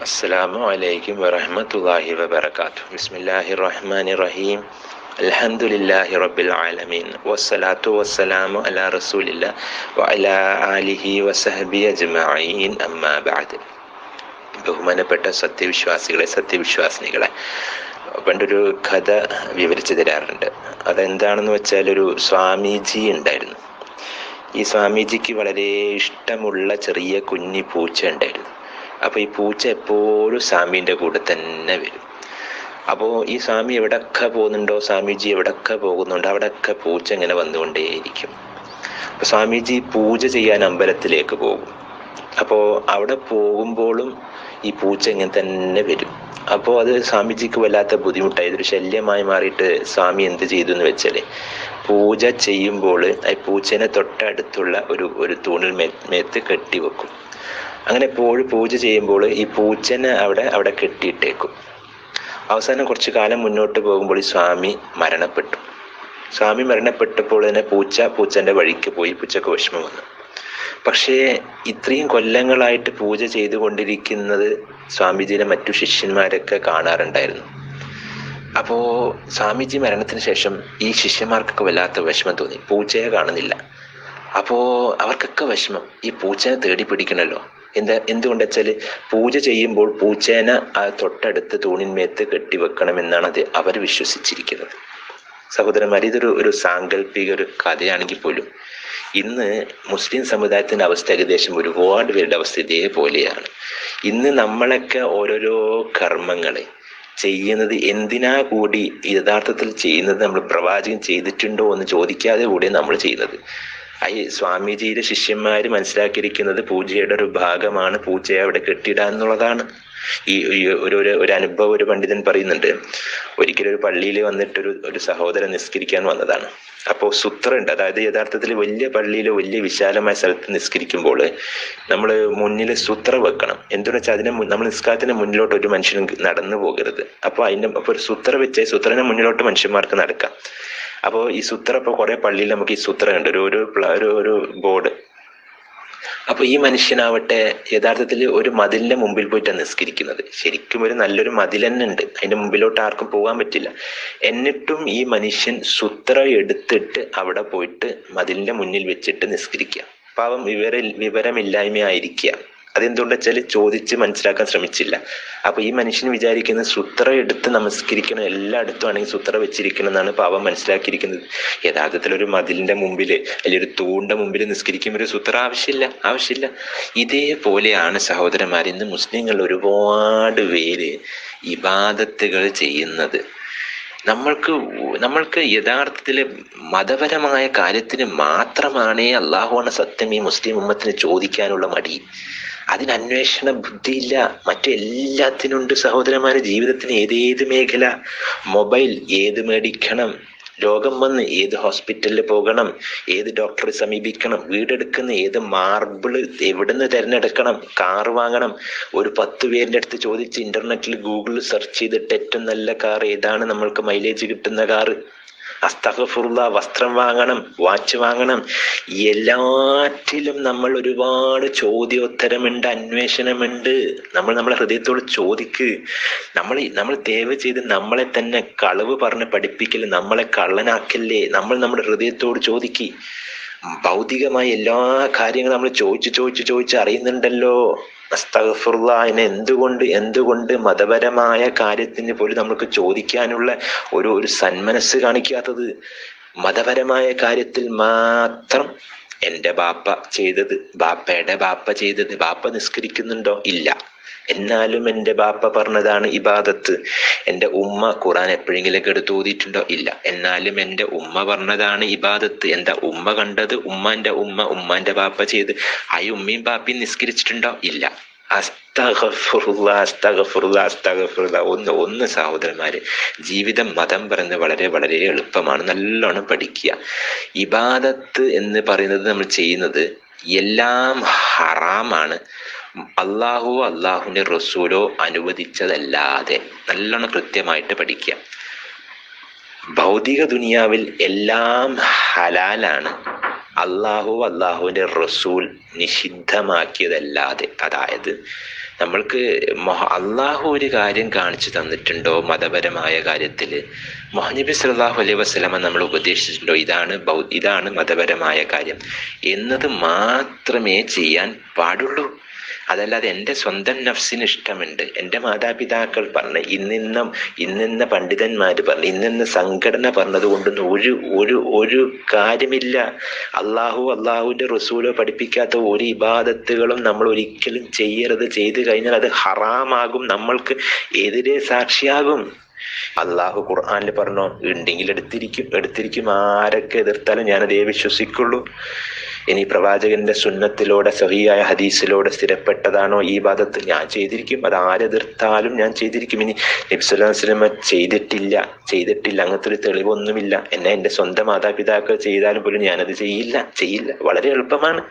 അസ്സലാമു അലൈക്കും വറഹ്മത്തുള്ളാഹി വബറകാതുഹു. ബിസ്മില്ലാഹിർ റഹ്മാനിർ റഹീം. അൽഹംദുലില്ലാഹി റബ്ബിൽ ആലമീൻ വസ്സലാത്തു വസ്സലാമു അലാ റസൂലില്ലാഹി വഅലാ ആലിഹി വസഹ്ബിഹി അജ്മഈൻ. അമ്മാ ബഅദ്. ബഹുമാനപ്പെട്ട സത്യവിശ്വാസികളെ, പണ്ടൊരു കഥ വിവരിച്ചു തരാറുണ്ട്. അതെന്താണെന്ന് വെച്ചാൽ, ഒരു സ്വാമീജി ഉണ്ടായിരുന്നു. ഈ സ്വാമീജിക്ക് വളരെ ഇഷ്ടമുള്ള ചെറിയ കുഞ്ഞി പൂച്ച ഉണ്ടായിരുന്നു. അപ്പോൾ ഈ പൂച്ച എപ്പോഴും സ്വാമീൻ്റെ കൂടെ തന്നെ വരും. അപ്പോൾ ഈ സ്വാമി എവിടൊക്കെ പോകുന്നുണ്ടോ, സ്വാമീജി എവിടൊക്കെ പോകുന്നുണ്ടോ, അവിടെയൊക്കെ പൂച്ച ഇങ്ങനെ വന്നുകൊണ്ടേയിരിക്കും. അപ്പോൾ സ്വാമീജി പൂജ ചെയ്യാൻ അമ്പലത്തിലേക്ക് പോകും. അപ്പോൾ അവിടെ പോകുമ്പോഴും ഈ പൂച്ച ഇങ്ങനെ തന്നെ വരും. അപ്പോൾ അത് സ്വാമിജിക്ക് വല്ലാത്ത ബുദ്ധിമുട്ടായി, ഇതൊരു ശല്യമായി മാറിയിട്ട് സ്വാമി എന്ത് ചെയ്തു എന്ന് വെച്ചാൽ, പൂജ ചെയ്യുമ്പോൾ ഈ പൂച്ചേനെ തൊട്ടടുത്തുള്ള ഒരു തൂണിൽ മേത്ത് കെട്ടിവെക്കും. അങ്ങനെ എപ്പോഴും പൂജ ചെയ്യുമ്പോൾ ഈ പൂച്ചനെ അവിടെ കെട്ടിയിട്ടേക്കും. അവസാനം കുറച്ചു കാലം മുന്നോട്ട് പോകുമ്പോൾ ഈ സ്വാമി മരണപ്പെട്ടു. സ്വാമി മരണപ്പെട്ടപ്പോൾ തന്നെ പൂച്ചൻ്റെ വഴിക്ക് പോയി. പൂച്ചക്ക് വിഷമം വന്നു. പക്ഷേ ഇത്രയും കൊല്ലങ്ങളായിട്ട് പൂജ ചെയ്തുകൊണ്ടിരിക്കുന്നത് സ്വാമിജിയുടെ മറ്റു ശിഷ്യന്മാരൊക്കെ കാണാറുണ്ടായിരുന്നു. അപ്പോൾ സ്വാമിജി മരണത്തിന് ശേഷം ഈ ശിഷ്യന്മാർക്കൊക്കെ വല്ലാത്ത വിഷമം തോന്നി, പൂച്ചയെ കാണുന്നില്ല. അപ്പോൾ അവർക്കൊക്കെ വിഷമം, ഈ പൂച്ചനെ തേടി പിടിക്കണമല്ലോ. എന്തുകൊണ്ട് വെച്ചാൽ, പൂജ ചെയ്യുമ്പോൾ പൂച്ചേനെ തൊട്ടടുത്ത് തൂണിന്മേത്ത് കെട്ടിവെക്കണമെന്നാണ് അവർ വിശ്വസിച്ചിരിക്കുന്നത്. സഹോദരന്മാർ, ഇതൊരു സാങ്കല്പിക ഒരു കഥയാണെങ്കിൽ പോലും ഇന്ന് മുസ്ലിം സമുദായത്തിൻ്റെ അവസ്ഥ ഏകദേശം ഒരുപാട് പേരുടെ അവസ്ഥ ഇതേപോലെയാണ്. ഇന്ന് നമ്മളൊക്കെ ഓരോരോ കർമ്മങ്ങളെ ചെയ്യുന്നത് എന്തിനാ കൂടി യഥാർത്ഥത്തിൽ ചെയ്യുന്നത്, നമ്മൾ പ്രവാചകൻ ചെയ്തിട്ടുണ്ടോ എന്ന് ചോദിക്കാതെ കൂടി നമ്മൾ ചെയ്യുന്നത്. ഈ സ്വാമിജിയുടെ ശിഷ്യന്മാർ മനസ്സിലാക്കിയിരിക്കുന്നത് പൂജയുടെ ഒരു ഭാഗമാണ് പൂജയെ അവിടെ കെട്ടിയിടുക എന്നുള്ളതാണ്. ഒരു അനുഭവം ഒരു പണ്ഡിതൻ പറയുന്നുണ്ട്. ഒരിക്കലും ഒരു പള്ളിയിൽ വന്നിട്ട് ഒരു സഹോദരൻ നിസ്കരിക്കാൻ വന്നതാണ്. അപ്പോൾ സൂത്ര ഉണ്ട്, അതായത് യഥാർത്ഥത്തിൽ വലിയ പള്ളിയിൽ വലിയ വിശാലമായ സ്ഥലത്ത് നിസ്കരിക്കുമ്പോൾ നമ്മൾ മുന്നിൽ സൂത്ര വെക്കണം. എന്തെന്ന് വെച്ചാൽ നമ്മൾ നിസ്കാരത്തിന് മുന്നിലോട്ട് ഒരു മനുഷ്യനും നടന്നു പോകരുത്. അപ്പോൾ ഒരു സൂത്ര വെച്ച് സൂത്രന് മുന്നിലോട്ട് മനുഷ്യന്മാർക്ക് നടക്കാം. അപ്പോൾ ഈ സൂത്ര, ഇപ്പോൾ കുറെ പള്ളിയിൽ നമുക്ക് ഈ സൂത്ര ഉണ്ട്, ഒരു ബോർഡ്. അപ്പൊ ഈ മനുഷ്യനാവട്ടെ യഥാർത്ഥത്തിൽ ഒരു മതിലിന്റെ മുമ്പിൽ പോയിട്ടാണ് നിസ്കരിക്കുന്നത്. ശരിക്കും ഒരു നല്ലൊരു മതിൽ തന്നെ ഉണ്ട്, അതിന്റെ മുമ്പിലോട്ട് ആർക്കും പോകാൻ പറ്റില്ല. എന്നിട്ടും ഈ മനുഷ്യൻ സൂത്ര എടുത്തിട്ട് അവിടെ പോയിട്ട് മതിലിന്റെ മുന്നിൽ വെച്ചിട്ട് നിസ്കരിക്കുക. പാവം വിവരമില്ലായ്മയായിരിക്കുക. അതെന്തുകൊണ്ട് വെച്ചാൽ ചോദിച്ച് മനസ്സിലാക്കാൻ ശ്രമിച്ചില്ല. അപ്പൊ ഈ മനുഷ്യൻ വിചാരിക്കുന്നത് സൂത്ര എടുത്ത് നമസ്കരിക്കണം, എല്ലായിടത്തും ആണെങ്കിൽ സൂത്ര വെച്ചിരിക്കണം എന്നാണ് പാവം മനസ്സിലാക്കിയിരിക്കുന്നത്. യഥാർത്ഥത്തിൽ ഒരു മതിലിന്റെ മുമ്പിൽ അല്ലെങ്കിൽ ഒരു തൂണിന്റെ മുമ്പിൽ നിസ്കരിക്കുമ്പോൾ ഒരു സൂത്ര ആവശ്യമില്ല. ഇതേപോലെയാണ് സഹോദരന്മാർ ഇന്ന് മുസ്ലിങ്ങൾ ഒരുപാട് പേര് ഇബാദത്തുകൾ ചെയ്യുന്നത്. നമ്മൾക്ക് യഥാർത്ഥത്തിൽ മതപരമായ കാര്യത്തിന് മാത്രമാണ് അള്ളാഹുവാണ് സത്യം ഈ മുസ്ലിം ഉമ്മത്തിന് ചോദിക്കാനുള്ള മടി. അതിന് അന്വേഷണ ബുദ്ധിയില്ല. മറ്റെല്ലാത്തിനുണ്ട് സഹോദരന്മാരെ. ജീവിതത്തിന് ഏതേത് മേഖല, മൊബൈൽ ഏത് മേടിക്കണം, രോഗം വന്ന് ഏത് ഹോസ്പിറ്റലിൽ പോകണം, ഏത് ഡോക്ടറെ സമീപിക്കണം, വീടെടുക്കുന്ന ഏത് മാർബിള് എവിടുന്ന് തിരഞ്ഞെടുക്കണം, കാർ വാങ്ങണം, ഒരു 10 പേരിൻ്റെ അടുത്ത് ചോദിച്ച് ഇന്റർനെറ്റിൽ ഗൂഗിളിൽ സെർച്ച് ചെയ്തിട്ട് ഏറ്റവും നല്ല കാർ ഏതാണ്, നമ്മൾക്ക് മൈലേജ് കിട്ടുന്ന കാറ്, അസ്തഗ്ഫിറുല്ലാ, വസ്ത്രം വാങ്ങണം, വാച്ച് വാങ്ങണം. എല്ലാറ്റിലും നമ്മൾ ഒരുപാട് ചോദ്യോത്തരമുണ്ട്, അന്വേഷണമുണ്ട്. നമ്മളെ ഹൃദയത്തോട് ചോദിക്ക്. നമ്മൾ ദയവ് ചെയ്ത് നമ്മളെ തന്നെ കളവ് പറഞ്ഞ് പഠിപ്പിക്കല്, നമ്മളെ കള്ളനാക്കല്ലേ. നമ്മുടെ ഹൃദയത്തോട് ചോദിക്ക്. ഭൗതികമായ എല്ലാ കാര്യങ്ങളും നമ്മൾ ചോദിച്ച് അറിയുന്നുണ്ടല്ലോ. അസ്തഗ്ഫിറുല്ലാ. എന്തുകൊണ്ട് മതപരമായ കാര്യത്തിന് പോലും നമുക്ക് ചോദിക്കാനുള്ള ഒരു സന്മനസ് കാണിക്കാത്തത്? മതപരമായ കാര്യത്തിൽ മാത്രം എൻ്റെ ബാപ്പ ചെയ്തത്, ബാപ്പയുടെ ബാപ്പ ചെയ്തത്, ബാപ്പ നിസ്കരിക്കുന്നുണ്ടോ? ഇല്ല. എന്നാലും എൻ്റെ ബാപ്പ പറഞ്ഞതാണ് ഇബാദത്ത്. എൻ്റെ ഉമ്മ ഖുർആൻ എപ്പോഴെങ്കിലൊക്കെ എടുത്ത് ഓതിയിട്ടുണ്ടോ? ഇല്ല. എന്നാലും എൻ്റെ ഉമ്മ പറഞ്ഞതാണ് ഇബാദത്ത്. എന്താ ഉമ്മ കണ്ടത്? ഉമ്മാന്റെ ബാപ്പ ചെയ്ത്. ആ ഉമ്മയും ബാപ്പയും നിസ്കരിച്ചിട്ടുണ്ടോ? ഇല്ല. അസ്തഗ്ഫിറുല്ലാ. ഒന്ന് സഹോദരന്മാര്, ജീവിതം മതം പറയുന്നത് വളരെ വളരെ എളുപ്പമാണ്. നല്ലോണം പഠിക്കുക. ഇബാദത്ത് എന്ന് പറയുന്നത് നമ്മൾ ചെയ്യുന്നത് എല്ലാം ഹറാമാണ്. അള്ളാഹുവിന്റെ റസൂലോ അനുവദിച്ചതല്ലാതെ നല്ലോണം കൃത്യമായിട്ട് പഠിക്കുക. ഭൗതിക ദുനിയാവിൽ എല്ലാം ഹലാലാണ്. അള്ളാഹുവിന്റെ റസൂൽ നിഷിദ്ധമാക്കിയതല്ലാതെ, അതായത് നമ്മൾക്ക് അള്ളാഹു ഒരു കാര്യം കാണിച്ചു തന്നിട്ടുണ്ടോ മതപരമായ കാര്യത്തിൽ, മുഹമ്മദ് നബി സല്ലല്ലാഹു അലൈഹി വസല്ലമ നമ്മൾ ഉപദേശിച്ചിട്ടുണ്ടോ ഇതാണ് മതപരമായ കാര്യം എന്നത് മാത്രമേ ചെയ്യാൻ പാടുള്ളൂ. അതല്ലാതെ എൻ്റെ സ്വന്തം നഫ്സിന് ഇഷ്ടമുണ്ട്, എൻ്റെ മാതാപിതാക്കൾ പറഞ്ഞ് ഇന്നിന്ന പണ്ഡിതന്മാർ പറഞ്ഞ് ഇന്നിന്ന സംഘടന പറഞ്ഞത് കൊണ്ടൊന്നും ഒരു കാര്യമില്ല. അള്ളാഹുവിൻ്റെ റസൂലോ പഠിപ്പിക്കാത്ത ഒരു ഇബാദത്തുകളും നമ്മൾ ഒരിക്കലും ചെയ്യരുത്. ചെയ്തു കഴിഞ്ഞാൽ അത് ഹറാമാകും, നമ്മൾക്ക് എതിരെ സാക്ഷിയാകും. അള്ളാഹു ഖുർആനിൽ പറഞ്ഞോ, ഉണ്ടെങ്കിൽ എടുത്തിരിക്കും. ആരൊക്കെ എതിർത്താലും ഞാനതേ വിശ്വസിക്കുള്ളൂ. ഇനി പ്രവാചകന്റെ സുന്നത്തിലൂടെ സഹിയായ ഹദീസിലൂടെ സ്ഥിരപ്പെട്ടതാണോ ഈ ഇബാദത്ത്, ഞാൻ ചെയ്തിരിക്കും. അത് ആരെതിർത്താലും ഞാൻ ചെയ്തിരിക്കും. ഇനി നബി സല്ലല്ലാഹു അലൈഹി വസല്ലം ചെയ്തിട്ടില്ല അങ്ങനത്തെ ഒരു തെളിവൊന്നുമില്ല. എൻ്റെ സ്വന്തം മാതാപിതാക്കൾ ചെയ്താലും പോലും ഞാനത് ചെയ്യില്ല. വളരെ എളുപ്പമാണ്.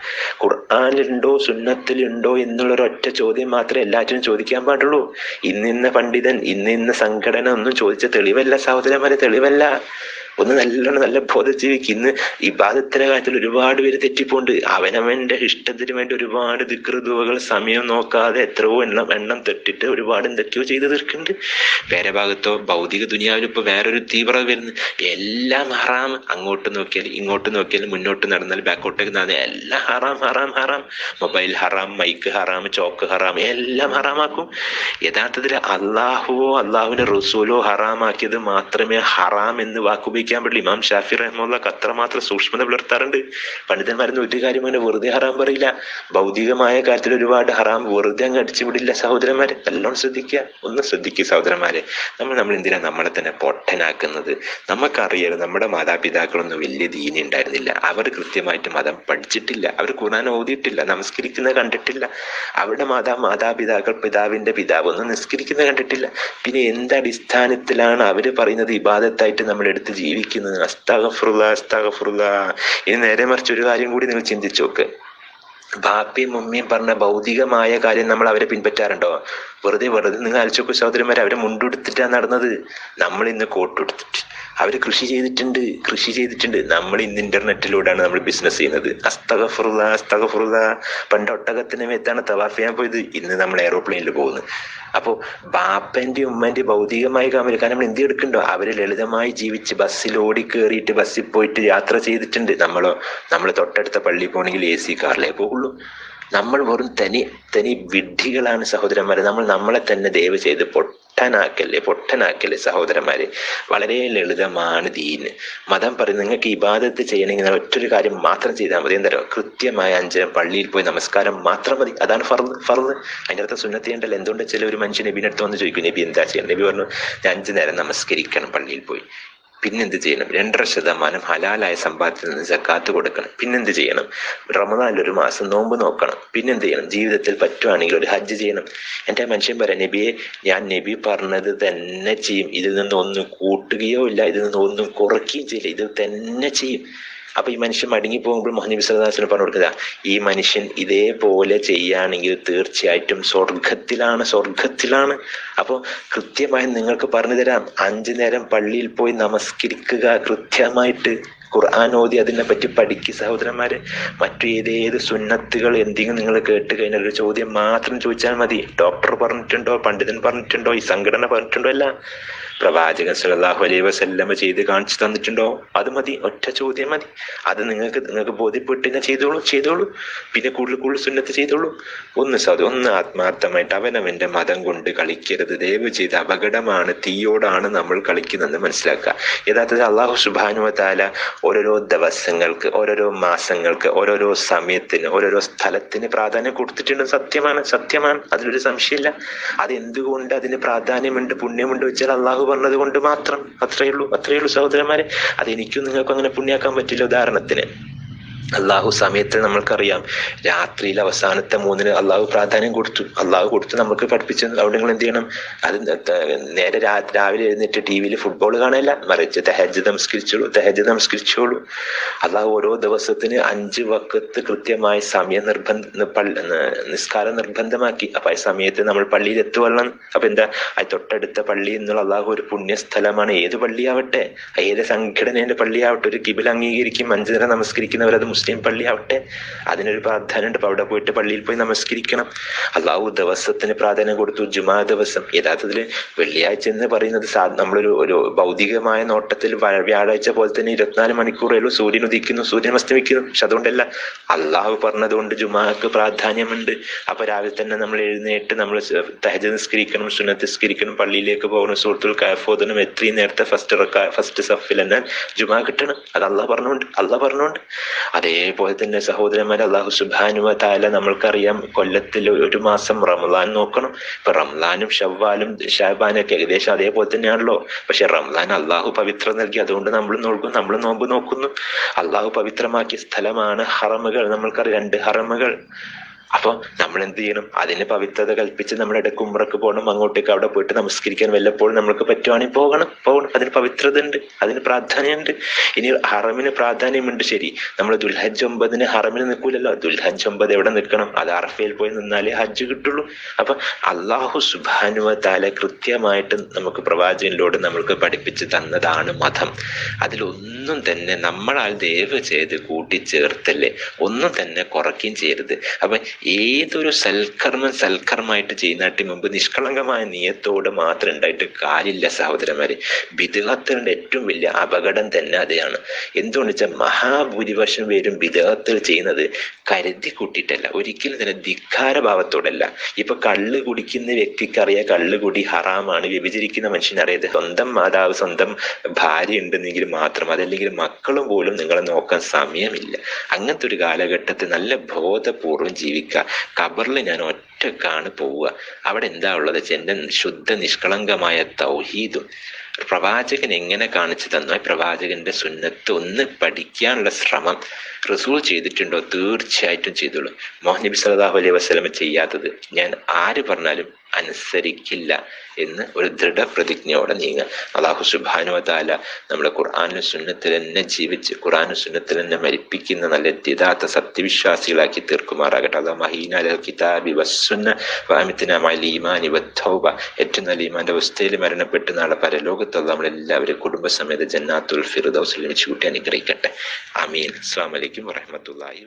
ഖുർആനിലുണ്ടോ സുന്നത്തിലുണ്ടോ എന്നുള്ളൊരൊറ്റ ചോദ്യം മാത്രമേ എല്ലാറ്റിനും ചോദിക്കാൻ പാടുള്ളൂ. ഇന്നിന്ന പണ്ഡിതൻ ഇന്നിന്ന സംഘടന ഒന്നും ചോദിച്ച തെളിവല്ല സഹോദരന്മാരെ, തെളിവല്ല. ഒന്ന് നല്ല ബോധജീവിക്ക്. ഇന്ന് ഇബാദത്തിന്റെ കാര്യത്തിൽ ഒരുപാട് പേര് തെറ്റിപ്പോണ്ട്. അവനവന്റെ ഇഷ്ടത്തിന് വേണ്ടി ഒരുപാട് ദിക്റുകൾ സമയം നോക്കാതെ എത്രയോ എണ്ണം തെറ്റിട്ട് ഒരുപാട് എന്തൊക്കെയോ ചെയ്ത് തീർക്കുന്നുണ്ട്. വേറെ ഭാഗത്തോ ഭൗതിക ദുനിയാവിൽ ഇപ്പൊ വേറൊരു തീവ്രത വരുന്നു. എല്ലാം ഹറാം. അങ്ങോട്ട് നോക്കിയാൽ ഇങ്ങോട്ട് നോക്കിയാൽ മുന്നോട്ട് നടന്നാൽ ബാക്കോട്ടേക്ക് നടന്നാൽ എല്ലാം ഹറാം. മൊബൈൽ ഹറാം, മൈക്ക് ഹറാം, ചോക്ക് ഹറാം, എല്ലാം ഹറാമാക്കും. യഥാർത്ഥത്തിൽ അള്ളാഹുവിന്റെ റസൂലോ ഹറാമാക്കിയത് മാത്രമേ ഹറാം എന്ന് വാക്കുപയോഗിക്കാൻ പാടില്ല. ഇമാം ഷാഫി റഹ്മത്തുള്ളാഹി അത്രമാത്രം സൂക്ഷ്മത പുലർത്താറുണ്ട്. പണ്ഡിതന്മാരൊന്നും ഒരു കാര്യം അങ്ങനെ വെറുതെ ഹറാം പറയില്ല. ഭൗതികമായ കാര്യത്തിൽ ഒരുപാട് ഹറാം വെറുതെ അങ്ങ് അടിച്ചുവിടില്ല സഹോദരന്മാരെ. നല്ലോണം ശ്രദ്ധിക്കുക സഹോദരന്മാരെ. നമ്മൾ എന്തിനാ നമ്മളെ തന്നെ പൊട്ടനാക്കുന്നത്? നമുക്കറിയാം നമ്മുടെ മാതാപിതാക്കളൊന്നും വലിയ ദീനി ഉണ്ടായിരുന്നില്ല. അവർ കൃത്യമായിട്ട് മതം പഠിച്ചിട്ടില്ല, അവർ ഖുർആൻ ഓതിയിട്ടില്ല, നമസ്കരിക്കുന്നത് കണ്ടിട്ടില്ല. അവരുടെ മാതാപിതാക്കൾ പിതാവിന്റെ പിതാവ് ഒന്നും നിസ്കരിക്കുന്നത് കണ്ടിട്ടില്ല. പിന്നെ എന്തടിസ്ഥാനത്തിലാണ് അവര് പറയുന്നത് ഇബാദത്തായിട്ട് നമ്മൾ എടുത്ത് ജീവിക്കുന്നത്? അസ്തഗ്ഫിറുല്ലാ. ഇനി നേരെ മറിച്ച് ഒരു കാര്യം കൂടി നിങ്ങൾ ചിന്തിച്ചു നോക്ക്. ബാപ്പയും ഉമ്മയും പറഞ്ഞ ഭൗതികമായ കാര്യം നമ്മൾ അവരെ പിൻപറ്റാറുണ്ടോ? വെറുതെ നിങ്ങൾ ആലോചിച്ചു സഹോദരന്മാരെ, അവരെ മുണ്ടെടുത്തിട്ടാണ് നടന്നത്. നമ്മൾ ഇന്ന് കോട്ടെടുത്തിട്ട്. അവര് കൃഷി ചെയ്തിട്ടുണ്ട്. നമ്മൾ ഇന്ന് ഇന്റർനെറ്റിലൂടെയാണ് നമ്മൾ ബിസിനസ് ചെയ്യുന്നത്. അസ്തഗ്ഫിറുല്ലാ. പണ്ട് ഒട്ടകത്തിന് മേത്താണ് തവാഫ് ചെയ്യാൻ പോയത്, ഇന്ന് നമ്മൾ എയറോപ്ലെയിനിൽ പോകുന്നു. അപ്പോ ബാപ്പന്റെ ഉമ്മന്റെ ഭൗതികമായ കാര്യം നമ്മൾ എന്ത് എടുക്കണ്ടോ? അവര് ലളിതമായി ജീവിച്ച് ബസ്സിൽ ഓടിക്കേറിയിട്ട് ബസ്സിൽ പോയിട്ട് യാത്ര ചെയ്തിട്ടുണ്ട്. നമ്മൾ തൊട്ടടുത്ത പള്ളിയിൽ പോകണമെങ്കിൽ AC കാറിലേ പോകുള്ളൂ. നമ്മൾ വെറും തനി വിഡ്ഢികളാണ് സഹോദരന്മാരെ. നമ്മളെ തന്നെ ദയവ് ചെയ്ത് പൊട്ടനാക്കല്ലേ സഹോദരന്മാരെ. വളരെ ലളിതമാണ് ദീന്. മതം പറയും നിങ്ങൾക്ക് ഇബാദത്ത് ചെയ്യണമെങ്കിൽ ഒറ്റൊരു കാര്യം മാത്രം ചെയ്താൽ മതി. എന്താ പറയുക, കൃത്യമായ 5 നേരം പള്ളിയിൽ പോയി നമസ്കാരം മാത്രം മതി. അതാണ് ഫർദ്. അതിൻ്റെ അർത്ഥം സുന്നത്ത് ചെയ്യണ്ടല്ലോ. എന്തുകൊണ്ട് ചില ഒരു മനുഷ്യൻ നബീൻ്റെ അടുത്ത് വന്ന് ചോദിക്കും, നബി എന്താ ചെയ്യണം? നബി പറഞ്ഞു, 5 നേരം നമസ്കരിക്കണം പള്ളിയിൽ പോയി. പിന്നെന്ത് ചെയ്യണം? 2.5% ഹലാലായ സമ്പാദത്തിൽ നിന്ന് സക്കാത്ത് കൊടുക്കണം. പിന്നെന്ത് ചെയ്യണം? റമദാനിൽ 1 മാസം നോമ്പ് നോക്കണം. പിന്നെന്ത് ചെയ്യണം? ജീവിതത്തിൽ പറ്റുവാണെങ്കിൽ ഒരു ഹജ്ജ് ചെയ്യണം. എൻ്റെ മനുഷ്യൻ പറയാം, നബിയെ ഞാൻ നബി പറഞ്ഞത് തന്നെ ചെയ്യും, ഇതിൽ നിന്ന് ഒന്നും കൂട്ടുകയോ ഇല്ല, ഇതിൽ നിന്ന് ഒന്നും കുറയ്ക്കുകയും ചെയ്യില്ല, ഇത് തന്നെ ചെയ്യും. അപ്പൊ ഈ മനുഷ്യൻ മടങ്ങി പോകുമ്പോൾ മുഹമ്മദ് നബി സല്ലല്ലാഹു അലൈഹി വസല്ലം പറഞ്ഞു കൊടുക്കുക, ഈ മനുഷ്യൻ ഇതേപോലെ ചെയ്യുകയാണെങ്കിൽ തീർച്ചയായിട്ടും സ്വർഗത്തിലാണ്. അപ്പോൾ കൃത്യമായി നിങ്ങൾക്ക് പറഞ്ഞു തരാം. 5 നേരം പള്ളിയിൽ പോയി നമസ്കരിക്കുക, കൃത്യമായിട്ട് ഖുർആൻ ഓതി അതിനെ പറ്റി പഠിക്കുക സഹോദരന്മാരെ. മറ്റു ഏതേത് സുന്നത്തുകൾ എന്തെങ്കിലും നിങ്ങൾ കേട്ട് കഴിഞ്ഞാൽ ഒരു ചോദ്യം മാത്രം ചോദിച്ചാൽ മതി. ഡോക്ടർ പറഞ്ഞിട്ടുണ്ടോ, പണ്ഡിതൻ പറഞ്ഞിട്ടുണ്ടോ, ഈ സംഘടന പറഞ്ഞിട്ടുണ്ടോ? അല്ല, പ്രവാചകൻ സല്ലല്ലാഹു അലൈഹി വസല്ലമ ചെയ്ത് കാണിച്ചു തന്നിട്ടുണ്ടോ? അത് മതി. ഒറ്റ ചോദ്യം മതി. അത് നിങ്ങൾക്ക് ബോധ്യപ്പെട്ട് ചെയ്തോളൂ. പിന്നെ കൂടുതൽ സുന്നത്ത് ചെയ്തോളൂ. ഒന്ന് ആത്മാർത്ഥമായിട്ട് അവനവന്റെ മതം കൊണ്ട് കളിക്കരുത്. ദയവ് ചെയ്ത് അപകടമാണ്, തീയോടാണ് നമ്മൾ കളിക്കുന്നതെന്ന് മനസ്സിലാക്കുക. യഥാർത്ഥത്തിൽ അല്ലാഹു സുബ്ഹാനഹു വ തആല ഓരോരോ ദിവസങ്ങൾക്ക്, ഓരോരോ മാസങ്ങൾക്ക്, ഓരോരോ സമയത്തിന്, ഓരോരോ സ്ഥലത്തിന് പ്രാധാന്യം കൊടുത്തിട്ടുണ്ട്. സത്യമാണ്. അതിലൊരു സംശയമില്ല. അതെന്തുകൊണ്ട് അതിന് പ്രാധാന്യമുണ്ട്, പുണ്യമുണ്ട് വെച്ചാൽ അള്ളാഹു പറഞ്ഞത് കൊണ്ട് മാത്രം. അത്രയേ ഉള്ളൂ സഹോദരന്മാരെ. അതെനിക്കും നിങ്ങൾക്കും അങ്ങനെ പുണ്യാക്കാൻ പറ്റില്ല. ഉദാഹരണത്തിന് അള്ളാഹു സമയത്ത് നമ്മൾക്കറിയാം, രാത്രിയിൽ അവസാനത്തെ 3 അള്ളാഹു പ്രാധാന്യം കൊടുത്തു നമുക്ക് പഠിപ്പിച്ചു. അവിടെ നിങ്ങൾ എന്ത് ചെയ്യണം? അത് നേരെ രാവിലെ എഴുന്നേറ്റ് TV-യിൽ ഫുട്ബോൾ കാണാനല്ല, മറിച്ച് തഹജ്ജുദ് നമസ്കരിച്ചോളൂ. അള്ളാഹു ഓരോ ദിവസത്തിന് 5 വഖത്ത് കൃത്യമായ നിസ്കാരം നിർബന്ധമാക്കി. അപ്പൊ ആ സമയത്ത് നമ്മൾ പള്ളിയിൽ എത്തുവരണം. അപ്പൊ എന്താ, അത് തൊട്ടടുത്ത പള്ളി എന്നുള്ള അള്ളാഹു ഒരു പുണ്യസ്ഥലമാണ്. ഏത് പള്ളിയാവട്ടെ, ഏത് സംഘടനയുടെ പള്ളിയാവട്ടെ, ഒരു കിബില അംഗീകരിക്കും. 5 നേരം നമസ്കരിക്കുന്നവർ അത് മുസ്ലിം പള്ളി ആവട്ടെ, അതിനൊരു പ്രാധാന്യമുണ്ട്. അപ്പൊ അവിടെ പോയിട്ട് പള്ളിയിൽ പോയി നമസ്കരിക്കണം. അള്ളാഹു ദിവസത്തിന് പ്രാധാന്യം കൊടുത്തു. ജുമാ ദിവസം യഥാർത്ഥത്തിൽ വെള്ളിയാഴ്ച എന്ന് പറയുന്നത് നമ്മളൊരു ഭൗതികമായ നോട്ടത്തിൽ വ്യാഴാഴ്ച പോലെ തന്നെ 24 മണിക്കൂറേയുള്ളൂ. സൂര്യൻ ഉദിക്കുന്നു, സൂര്യൻ അസ്തമിക്കുന്നു. പക്ഷെ അതുകൊണ്ടല്ല, അള്ളാഹു പറഞ്ഞതുകൊണ്ട് ജുമാക്ക് പ്രാധാന്യമുണ്ട്. അപ്പൊ രാവിലെ തന്നെ നമ്മൾ എഴുന്നേറ്റ് നമ്മൾ തഹജ്ജുദ് നിസ്കരിക്കണം, സുന്നത്ത് നിസ്കരിക്കണം, പള്ളിയിലേക്ക് പോകണം, സൂറത്തുൽ കഹ്ഫ് ഓതണം. എത്രയും നേരത്തെ ഫസ്റ്റ് സഫിൽ തന്നെ ജുമാ കിട്ടണം. അത് അള്ളാഹ് പറഞ്ഞുകൊണ്ട്. അതേപോലെ തന്നെ സഹോദരന്മാരെ, അള്ളാഹു സുബ്ഹാനഹു വ തആല നമ്മൾക്കറിയാം കൊല്ലത്തിൽ ഒരു മാസം റമളാൻ നോക്കണം. ഇപ്പൊ റമളാനും ഷവ്വാലും ഷഅബാനൊക്കെ ഏകദേശം അതേപോലെ തന്നെയാണല്ലോ. പക്ഷെ റമളാൻ അള്ളാഹു പവിത്രം നൽകി, അതുകൊണ്ട് നമ്മൾ നോമ്പ് നോക്കുന്നു. അള്ളാഹു പവിത്രമാക്കിയ സ്ഥലമാണ് ഹറമുകൾ. നമ്മൾക്കറിയാം 2 ഹറമുകൾ. അപ്പൊ നമ്മൾ എന്ത് ചെയ്യണം? അതിന് പവിത്രത കൽപ്പിച്ച് നമ്മുടെ ഇടയ്ക്ക് ഉംറക്ക് പോകണം, അങ്ങോട്ടേക്ക് അവിടെ പോയിട്ട് നമസ്കരിക്കാൻ വല്ലപ്പോഴും നമ്മൾക്ക് പറ്റുവാണെങ്കിൽ പോകണം. അതിന് പവിത്രത ഉണ്ട്, അതിന് പ്രാധാന്യമുണ്ട്. ഇനി ഹറമിന് പ്രാധാന്യമുണ്ട്, ശരി. നമ്മൾ ദുൽഹജ്ജ് 9 ഹറമിന് നിൽക്കൂലല്ലോ. ദുൽഹജ്ജ് 9 എവിടെ നിൽക്കണം? അത് അറഫയിൽ പോയി നിന്നാലേ ഹജ്ജ് കിട്ടുള്ളൂ. അപ്പൊ അള്ളാഹു സുബ്ഹാനഹു വ തആല കൃത്യമായിട്ട് നമുക്ക് പ്രവാചകനിലൂടെ നമ്മൾക്ക് പഠിപ്പിച്ച് തന്നതാണ് മതം. അതിലൊന്നും തന്നെ നമ്മളാൽ ദയവ് ചെയ്ത് കൂട്ടിച്ചേർത്തല്ലേ, ഒന്നും തന്നെ കുറയ്ക്കുകയും ചെയ്യരുത്. അപ്പൊ ഏതൊരു സൽക്കർമ്മമായിട്ട് ചെയ്യുന്നതിന് മുമ്പ് നിഷ്കളങ്കമായ നിയത്തോട് മാത്രം ഉണ്ടായിട്ട് കാര്യമില്ല സഹോദരന്മാരെ. ബിദ്അത്തിന്റെ ഏറ്റവും വലിയ അപകടം തന്നെ അതാണ്. എന്തുകൊണ്ട് വെച്ചാൽ മഹാഭൂരിപക്ഷം പേരും ബിദ്അത്തുകൾ ചെയ്യുന്നത് കരുതി കൂട്ടിയിട്ടല്ല, ഒരിക്കലും തന്നെ ധിക്കാരഭാവത്തോടല്ല. ഇപ്പൊ കള്ള് കുടിക്കുന്ന വ്യക്തിക്കറിയാം കള്ളുകുടി ഹറാമാണ്, വ്യഭിചരിക്കുന്ന മനുഷ്യനറിയാതെ സ്വന്തം മാതാവ് സ്വന്തം ഭാര്യ ഉണ്ടെന്നെങ്കിൽ മാത്രം, അതല്ലെങ്കിൽ മക്കളും പോലും നിങ്ങളെ നോക്കാൻ സമയമില്ല. അങ്ങനത്തെ ഒരു കാലഘട്ടത്തിൽ നല്ല ബോധപൂർവം ജീവിക്കുക. ഖബറിൽ ഞാൻ ഒറ്റക്കാണ് പോവുക. അവിടെ എന്താ ഉള്ളത്? എന്റെ ശുദ്ധ നിഷ്കളങ്കമായ തൗഹീദും പ്രവാചകൻ എങ്ങനെ കാണിച്ചു തന്നോ പ്രവാചകന്റെ സുന്നത്ത് ഒന്ന് പഠിക്കാനുള്ള ശ്രമം റസൂൽ ചെയ്തിട്ടുണ്ടോ? തീർച്ചയായിട്ടും ചെയ്തോളൂ. മുഹമ്മദ് നബി സല്ലല്ലാഹു അലൈഹി വസല്ലം ചെയ്യാത്തത് ഞാൻ ആര് പറഞ്ഞാലും അനുസരിക്കില്ല എന്ന് ഒരു ദൃഢപ്രതിജ്ഞയോടെ നീങ്ങുക. അല്ലാഹു സുബ്ഹാനഹു വ തആല നമ്മളെ ഖുർആനും സുന്നത്തിൽ തന്നെ ജീവിച്ച് ഖുർആനും സുന്നത്തിൽ തന്നെ മരിപ്പിക്കുന്ന നല്ല യഥാർത്ഥ സത്യവിശ്വാസികളാക്കി തീർക്കുമാറാകട്ടെ. അല്ലാഹുമ്മ അലൽ കിതാബി വസ്സുന്ന വഅമിത്നാ മഅൽ ഈമാനി വത്തൗബ. ഏറ്റവും നല്ല ഈമാന്റെ അവസ്ഥയിൽ മരണപ്പെട്ട് നാളെ പരലോകത്ത് നമ്മളെല്ലാവരും കുടുംബസമേത ജന്നാത്തുൽ ഫിർദൗസിൽ വെച്ച് കൂട്ടി അനുഗ്രഹിക്കട്ടെ. ആമീൻ. അസ്സലാമു അലൈക്കും വറഹ്മത്തുള്ളാഹി